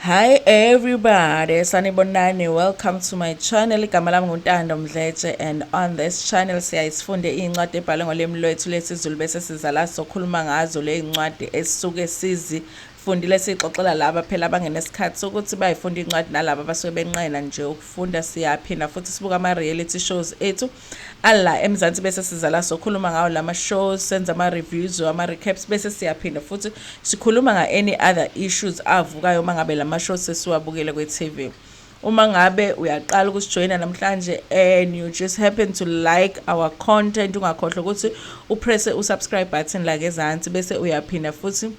Hi everybody, sanibonani. Welcome to my channel. Igama lami nguNtando Mdletshe, and on this channel siyasifunde incwadi ebhalwe ngolimi lwethu lesiZulu bese siza la sokhuluma ngazo le incwadi esisuke sizifundile sixoxela laba phela abangenesikhathi sokuthi bayifunda incwadi nalabo abasuke benqena nje ukufunda. Siyaphinda futhi sibuka ama-reality shows ethu ala eMzansi bese siza la sokhuluma ngawo lama shows, senza ama-reviews ama-recaps bese siyaphinda futhi sikhuluma nga-any other issues avukayo uma ngabe lama shows sesiwabukele kwe-TV. Uma ngabe uyaqala ukusijoyina namhlanje and you just happen to like our content, ungakhohlwa ukuthi upresse usubscribe button la ezansi bese uyaphinda futhi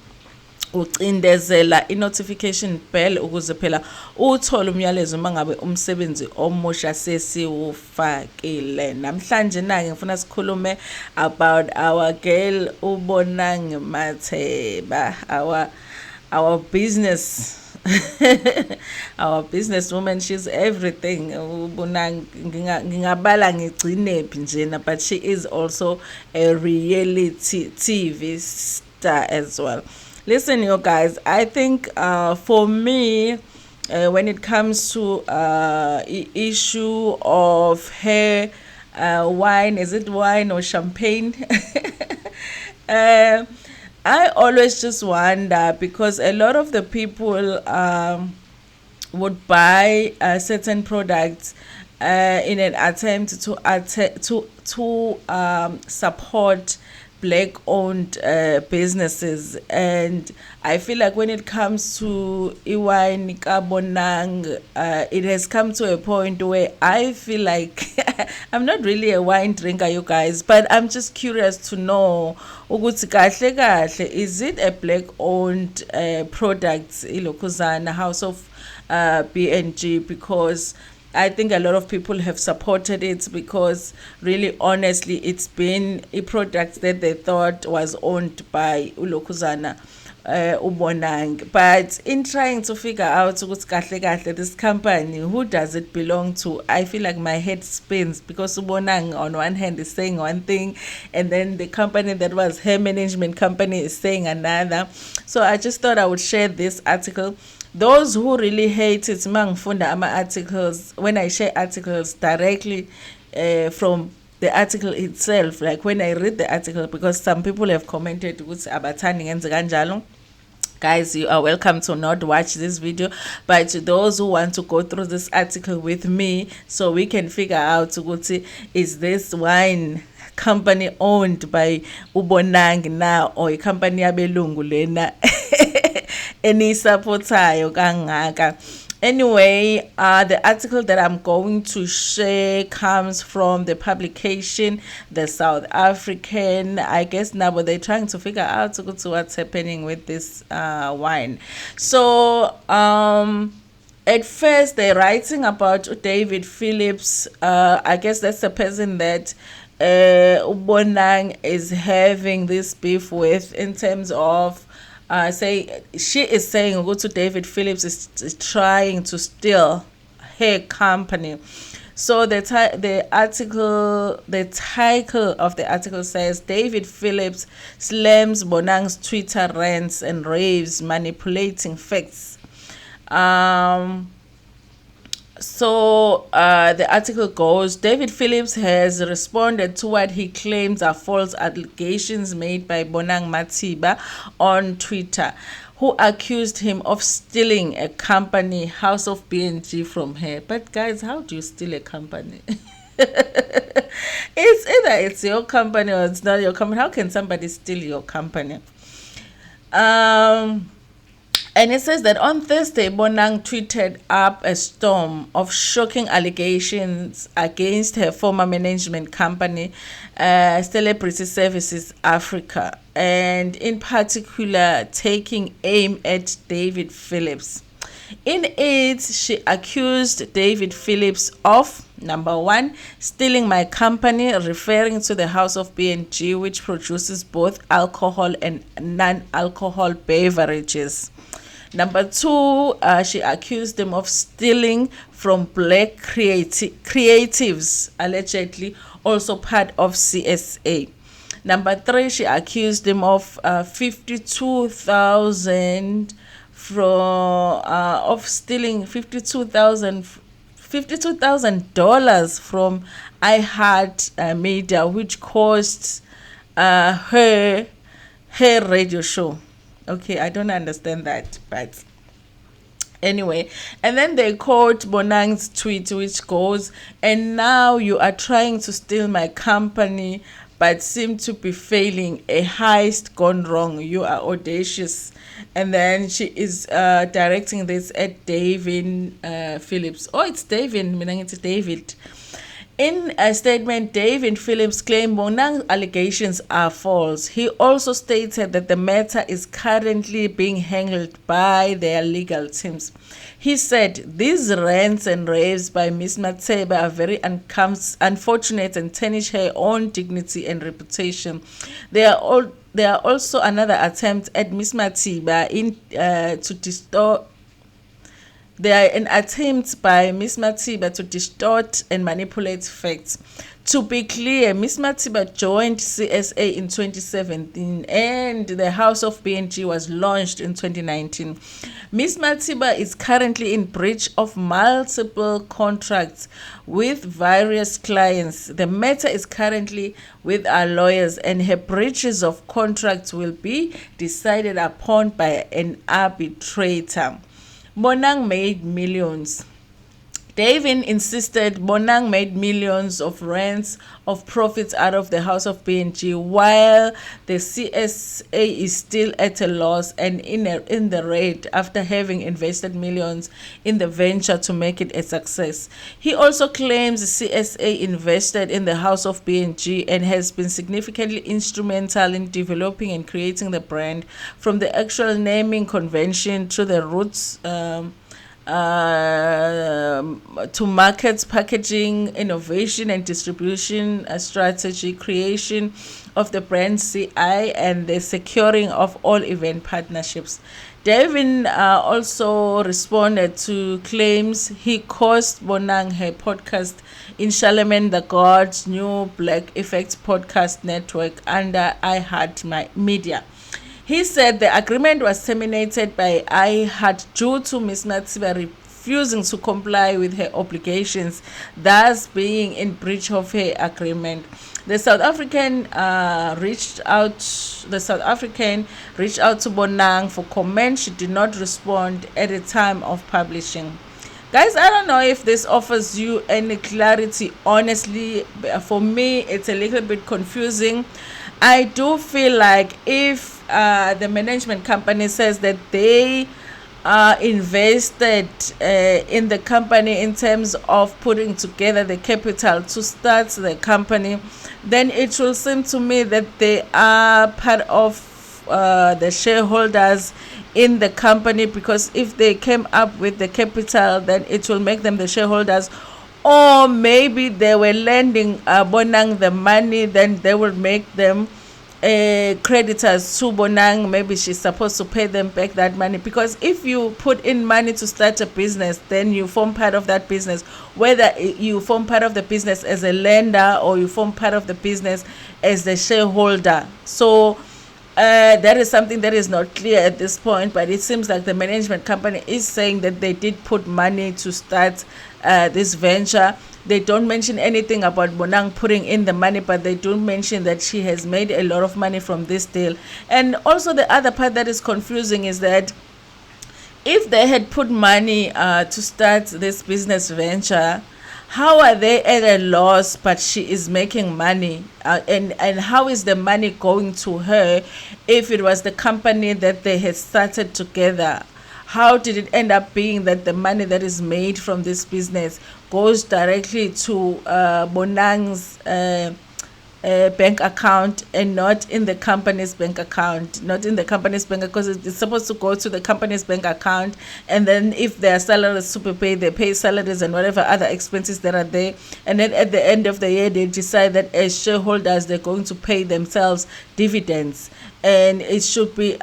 ucindezela i-notification bell ukuze phela uthole umyalezo uma ngabe umsebenzi omusha sesiwufakile. Namhlanje nange ngifuna sikhulume about our girl uBonang Matheba, our business our businesswoman. She's everything. Ubonang ngingabala ngigcinephi njena, but she is also a reality TV star as well. Listen, you guys, I think for me, when it comes to issue of hair, wine, is it wine or champagne? I always just wonder, because a lot of the people would buy certain products in an attempt to support black-owned businesses, and I feel like when it comes to iwine kabonang, it has come to a point where I feel like I'm not really a wine drinker, you guys, but I'm just curious to know ukuthi kahle kahle, is it a black-owned product, ilokuzana House of BNG, because I think a lot of people have supported it, because really honestly it's been a product that they thought was owned by ulokuzana uBonang. But in trying to figure out ukuthi kahle kahle this company, who does it belong to, I feel like my head spins, because uBonang on one hand is saying one thing, and then the company that was her management company is saying another. So I just thought I would share this article. Those who really hate it, mangfunda ama articles, when I share articles directly from the article itself, like when I read the article, because some people have commented ukuthi abathandi ngenze kanjalo. Guys, you are welcome to not watch this video, but to those who want to go through this article with me, so we can figure out ukuthi, is this wine company owned by uBonang now, or a company yabelungu lena enisapothayo kangaka? Anyway, the article that I'm going to share comes from the publication The South African. I guess now they're trying to figure out what's happening with this wine. So at first they're writing about David Phillips. I guess that's the person that uBonang is having this beef with, in terms of she is saying to David Phillips is trying to steal her company. So the title of the article says, David Phillips slams Bonang's Twitter rants and raves, manipulating facts. So the article goes, David Phillips has responded to what he claims are false allegations made by Bonang Matheba on Twitter, who accused him of stealing a company, House of BNG, from her. But guys, how do you steal a company? It's either it's your company or it's not your company. How can somebody steal your company? And it says that on Thursday, Bonang tweeted up a storm of shocking allegations against her former management company, Celebrity Services Africa, and in particular taking aim at David Phillips. In it, she accused David Phillips of, number one, stealing my company, referring to the House of BNG, which produces both alcohol and non-alcohol beverages. Number two, she accused them of stealing from black creatives, allegedly also part of CSA. Number three, she accused him of 52,000 from of stealing $52,000 from iHeart Media, which cost her radio show. Okay, I don't understand that, but anyway. And then they quote Bonang's tweet, which goes, "And now you are trying to steal my company, but seem to be failing. A heist gone wrong. You are audacious." And then she is directing this at David Phillips. Oh, it's David. It's David. In a statement, David Phillips claimed Bonang's allegations are false. He also stated that the matter is currently being handled by their legal teams. He said, "These rants and raves by Ms. Matseba are very unfortunate and tarnish her own dignity and reputation. They are also another attempt at Ms. Matiba to distort. They are an attempt by Ms. Matiba to distort and manipulate facts. To be clear, Ms. Matiba joined CSA in 2017 and the House of BNG was launched in 2019. Ms. Matiba is currently in breach of multiple contracts with various clients. The matter is currently with our lawyers and her breaches of contracts will be decided upon by an arbitrator." Bonang made millions. David insisted Bonang made millions of rands of profits out of the House of BNG while the CSA is still at a loss and in the red after having invested millions in the venture to make it a success. He also claims the CSA invested in the House of BNG and has been significantly instrumental in developing and creating the brand from the actual naming convention to the roots to markets, packaging, innovation and distribution strategy, creation of the brand CI, and the securing of all event partnerships. David also responded to claims he cost Bonang her podcast in Charlemagne the God's new Black Effect podcast network under iHeart Media. He said the agreement was terminated by iHeart due to Ms. Matiba refusing to comply with her obligations, thus being in breach of her agreement. The South African reached out to Bonang for comment. She did not respond at the time of publishing. Guys, I don't know if this offers you any clarity. Honestly, for me, it's a little bit confusing. I do feel like if the management company says that they invested in the company in terms of putting together the capital to start the company, then it will seem to me that they are part of the shareholders in the company, because if they came up with the capital, then it will make them the shareholders. Or maybe they were lending Bonang the money, then they will make them creditors to Bonang. Maybe she's supposed to pay them back that money, because if you put in money to start a business, then you form part of that business, whether you form part of the business as a lender or you form part of the business as the shareholder. So that is something that is not clear at this point, but it seems like the management company is saying that they did put money to start this venture. They don't mention anything about Bonang putting in the money, but they do mention that she has made a lot of money from this deal. And also the other part that is confusing is that if they had put money to start this business venture, how are they at a loss but she is making money? And how is the money going to her if it was the company that they had started together? How did it end up being that the money that is made from this business goes directly to Bonang's bank account and not in the company's bank account? Not in the company's bank, because it's supposed to go to the company's bank account, and then if their salaries to be paid, they pay salaries and whatever other expenses that are there, and then at the end of the year they decide that as shareholders they're going to pay themselves dividends, and it should be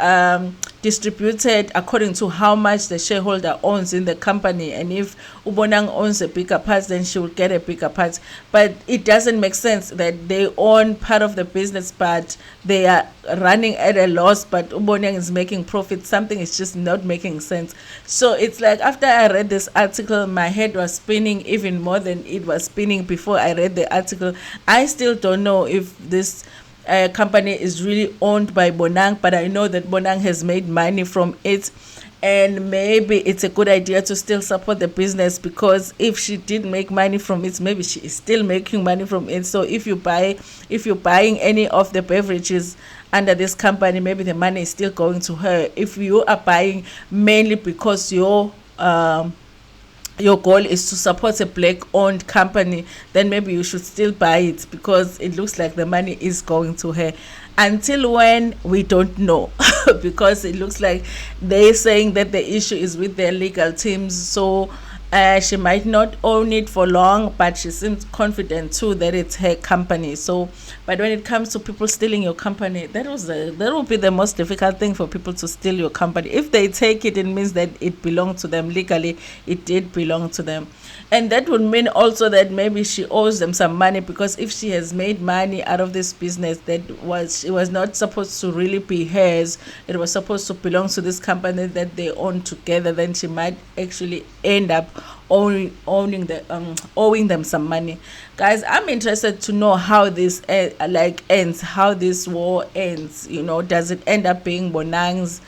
distributed according to how much the shareholder owns in the company. And if Ubonang owns a bigger part, then she will get a bigger part. But it doesn't make sense that they own part of the business, but they are running at a loss, but Ubonang is making profit. Something is just not making sense. So it's like after I read this article, my head was spinning even more than it was spinning before I read the article. I still don't know if this company is really owned by Bonang, but I know that Bonang has made money from it, and maybe it's a good idea to still support the business, because if she did make money from it, maybe she is still making money from it. So if you're buying any of the beverages under this company, maybe the money is still going to her. If you are buying mainly because your goal is to support a black owned company, then maybe you should still buy it, because it looks like the money is going to her. Until when, we don't know. Because it looks like they're saying that the issue is with their legal teams. So she might not own it for long, but she seems confident too that it's her company. So, but when it comes to people stealing your company, that will be the most difficult thing for people to steal your company. If they take it, it means that it belonged to them legally. It did belong to them, and that would mean also that maybe she owes them some money, because if she has made money out of this business that it was not supposed to really be hers, it was supposed to belong to this company that they own together, then she might actually end up owing them some money. Guys, I'm interested to know how this ends, how this war ends. Does it end up being Bonang's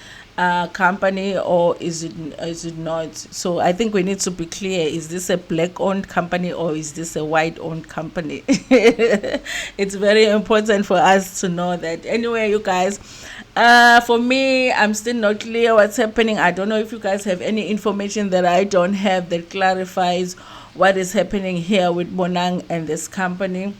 company, or is it not? So I think we need to be clear: is this a black owned company, or is this a white owned company? It's very important for us to know that. Anyway, you guys, for me, I'm still not clear what's happening. I don't know if you guys have any information that I don't have that clarifies what is happening here with Bonang and this company.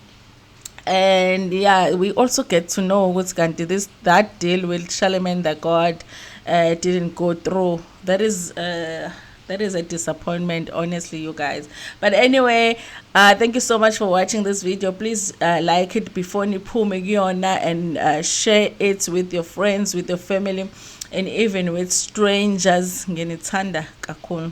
And yeah, we also get to know what's going to that deal with Charlemagne the God didn't go through. That is a disappointment, honestly, you guys. But anyway, thank you so much for watching this video. Please like it before niphume kuyona, and share it with your friends, with your family, and even with strangers. Nginithanda kakhulu.